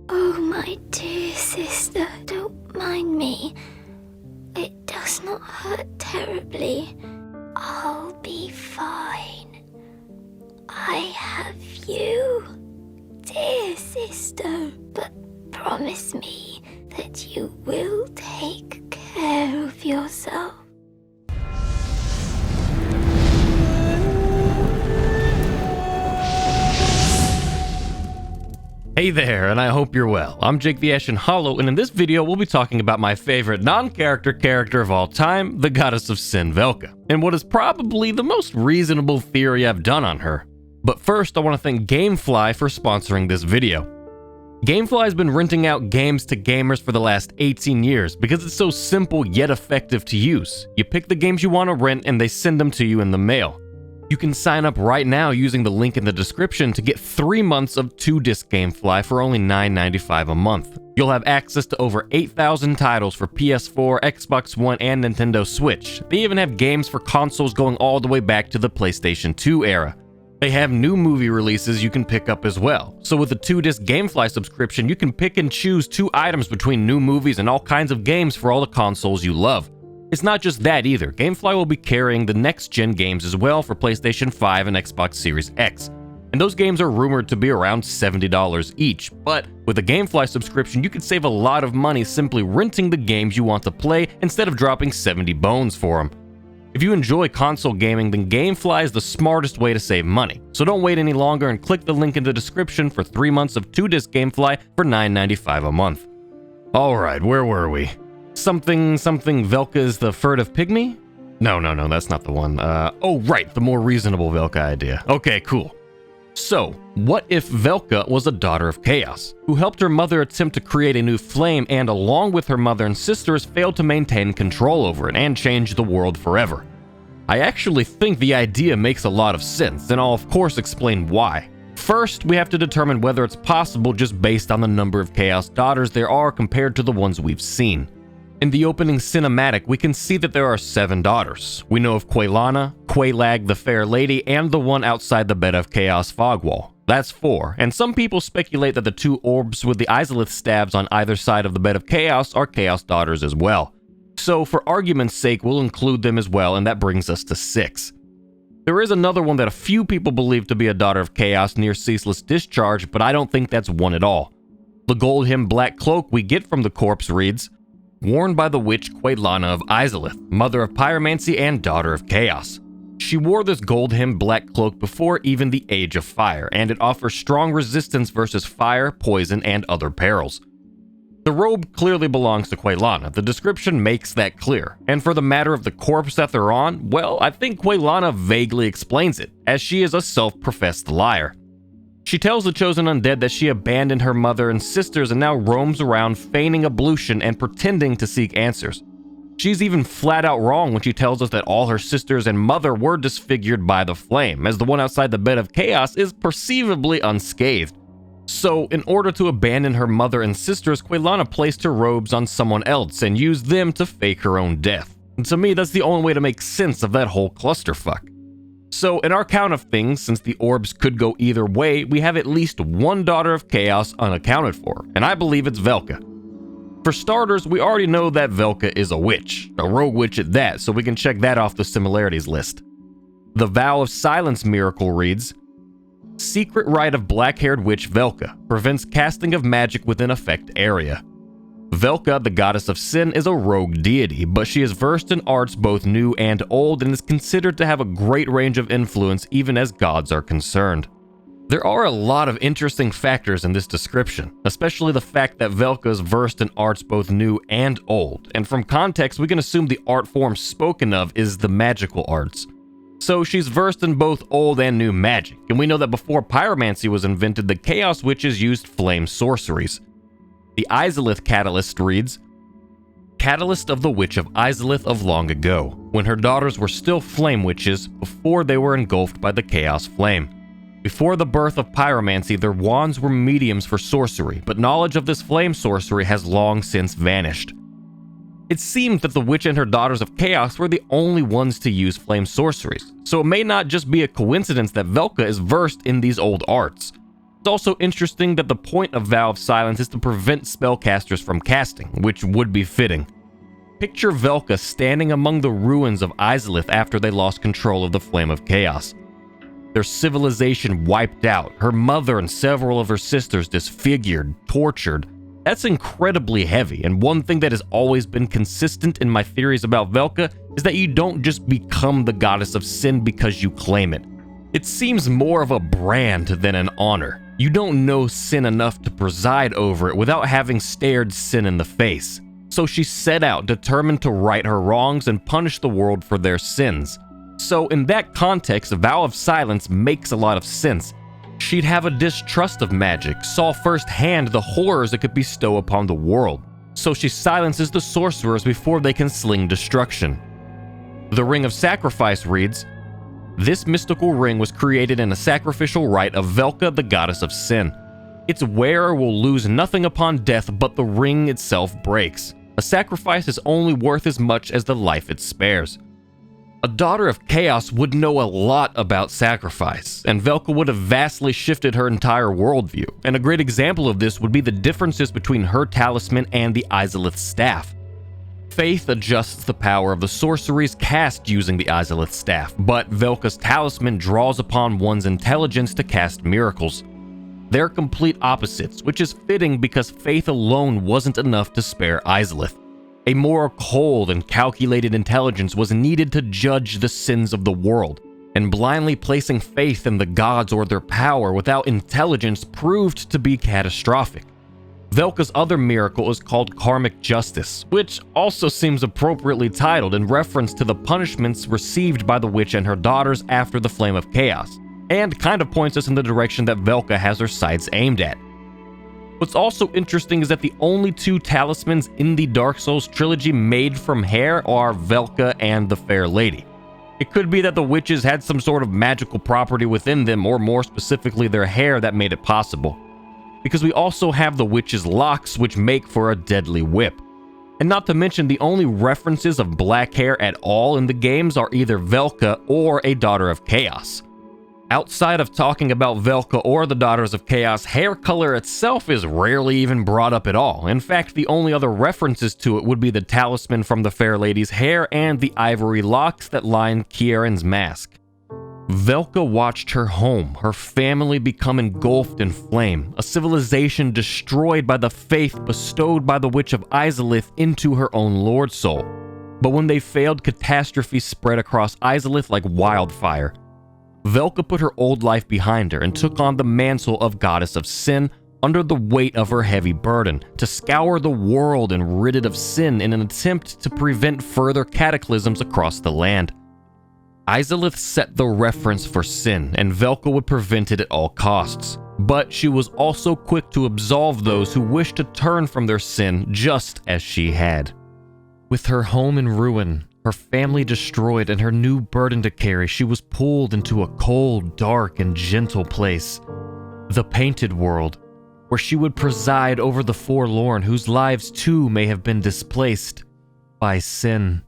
Oh, my dear sister, don't mind me. It does not hurt terribly. I'll be fine. I have you, dear sister, but promise me that you will take care of yourself. Hey there, and I hope you're well. I'm Jake the Ashen Hollow, and in this video we'll be talking about my favorite non-character character of all time, the goddess of sin, Velka, and what is probably the most reasonable theory I've done on her. But first, I want to thank GameFly for sponsoring this video. GameFly has been renting out games to gamers for the last 18 years because it's so simple yet effective to use. You pick the games you want to rent and they send them to you in the mail. You can sign up right now using the link in the description to get 3 months of 2-disc GameFly for only $9.95 a month. You'll have access to over 8,000 titles for PS4, Xbox One, and Nintendo Switch. They even have games for consoles going all the way back to the PlayStation 2 era. They have new movie releases you can pick up as well. So with a 2-disc GameFly subscription, you can pick and choose 2 items between new movies and all kinds of games for all the consoles you love. It's not just that either. GameFly will be carrying the next-gen games as well for PlayStation 5 and Xbox Series X. And those games are rumored to be around $70 each. But with a GameFly subscription, you could save a lot of money simply renting the games you want to play instead of dropping 70 bones for them. If you enjoy console gaming, then GameFly is the smartest way to save money. So don't wait any longer and click the link in the description for 3 months of 2-disc GameFly for $9.95 a month. Alright, where were we? Something Velka is the furtive pygmy? No, that's not the one. Oh right, the more reasonable Velka idea. Okay, cool. So, what if Velka was a daughter of chaos, who helped her mother attempt to create a new flame and along with her mother and sisters failed to maintain control over it and change the world forever? I actually think the idea makes a lot of sense, and I'll of course explain why. First, we have to determine whether it's possible just based on the number of Chaos daughters there are compared to the ones we've seen. In the opening cinematic, we can see that there are 7 daughters. We know of Quaylana, Quaylag the Fair Lady, and the one outside the Bed of Chaos Fogwall. That's 4, and some people speculate that the 2 orbs with the IZALITH stabs on either side of the Bed of Chaos are Chaos daughters as well. So for argument's sake, we'll include them as well, and that brings us to 6. There is another one that a few people believe to be a daughter of Chaos near Ceaseless Discharge, but I don't think that's one at all. The gold hem black cloak we get from the corpse reads, worn by the witch Quaylana of IZALITH, mother of pyromancy and daughter of chaos. She wore this gold-hemmed black cloak before even the Age of Fire, and it offers strong resistance versus fire, poison, and other perils. The robe clearly belongs to Quaylana, the description makes that clear, and for the matter of the corpse that they're on, well, I think Quaylana vaguely explains it, as she is a self-professed liar. She tells the chosen undead that she abandoned her mother and sisters and now roams around feigning ablution and pretending to seek answers. She's even flat out wrong when she tells us that all her sisters and mother were disfigured by the flame, as the one outside the Bed of Chaos is perceivably unscathed. So, in order to abandon her mother and sisters, Quaylana placed her robes on someone else and used them to fake her own death. And to me, that's the only way to make sense of that whole clusterfuck. So, in our count of things, since the orbs could go either way, we have at least 1 daughter of chaos unaccounted for, and I believe it's Velka. For starters, we already know that Velka is a witch, a rogue witch at that, so we can check that off the similarities list. The Vow of Silence miracle reads, secret rite of black-haired witch Velka, prevents casting of magic within effect area. Velka, the goddess of sin, is a rogue deity, but she is versed in arts both new and old and is considered to have a great range of influence even as gods are concerned. There are a lot of interesting factors in this description, especially the fact that Velka is versed in arts both new and old, and from context we can assume the art form spoken of is the magical arts. So she's versed in both old and new magic, and we know that before pyromancy was invented, the Chaos Witches used flame sorceries. The IZALITH catalyst reads, catalyst of the witch of IZALITH of long ago, when her daughters were still flame witches before they were engulfed by the chaos flame. Before the birth of pyromancy, their wands were mediums for sorcery, but knowledge of this flame sorcery has long since vanished. It seems that the witch and her daughters of chaos were the only ones to use flame sorceries, so it may not just be a coincidence that Velka is versed in these old arts. It's also interesting that the point of Vow of Silence is to prevent spellcasters from casting, which would be fitting. Picture Velka standing among the ruins of IZALITH after they lost control of the Flame of Chaos. Their civilization wiped out, her mother and several of her sisters disfigured, tortured. That's incredibly heavy, and one thing that has always been consistent in my theories about Velka is that you don't just become the goddess of sin because you claim it. It seems more of a brand than an honor. You don't know sin enough to preside over it without having stared sin in the face. So she set out determined to right her wrongs and punish the world for their sins. So in that context, Vow of Silence makes a lot of sense. She'd have a distrust of magic, saw firsthand the horrors it could bestow upon the world. So she silences the sorcerers before they can sling destruction. The Ring of Sacrifice reads, "This mystical ring was created in a sacrificial rite of Velka, the goddess of sin. Its wearer will lose nothing upon death, but the ring itself breaks. A sacrifice is only worth as much as the life it spares." A daughter of chaos would know a lot about sacrifice, and Velka would have vastly shifted her entire worldview, and a great example of this would be the differences between her talisman and the IZALITH staff. Faith adjusts the power of the sorceries cast using the IZALITH staff, but Velka's talisman draws upon one's intelligence to cast miracles. They're complete opposites, which is fitting because faith alone wasn't enough to spare IZALITH. A more cold and calculated intelligence was needed to judge the sins of the world, and blindly placing faith in the gods or their power without intelligence proved to be catastrophic. Velka's other miracle is called Karmic Justice, which also seems appropriately titled in reference to the punishments received by the witch and her daughters after the Flame of Chaos, and kind of points us in the direction that Velka has her sights aimed at. What's also interesting is that the only two talismans in the Dark Souls trilogy made from hair are Velka and the Fair Lady. It could be that the witches had some sort of magical property within them, or more specifically their hair, that made it possible. Because we also have the witch's locks, which make for a deadly whip. And not to mention, the only references of black hair at all in the games are either Velka or a Daughter of Chaos. Outside of talking about Velka or the Daughters of Chaos, hair color itself is rarely even brought up at all. In fact, the only other references to it would be the talisman from the Fair Lady's hair and the ivory locks that line Kieran's mask. Velka watched her home, her family become engulfed in flame, a civilization destroyed by the faith bestowed by the Witch of IZALITH into her own Lord Soul. But when they failed, catastrophe spread across IZALITH like wildfire. Velka put her old life behind her and took on the mantle of Goddess of Sin under the weight of her heavy burden, to scour the world and rid it of sin in an attempt to prevent further cataclysms across the land. IZALITH set the reference for sin, and Velka would prevent it at all costs. But she was also quick to absolve those who wished to turn from their sin, just as she had. With her home in ruin, her family destroyed, and her new burden to carry, she was pulled into a cold, dark, and gentle place, the Painted World, where she would preside over the forlorn, whose lives too may have been displaced by sin.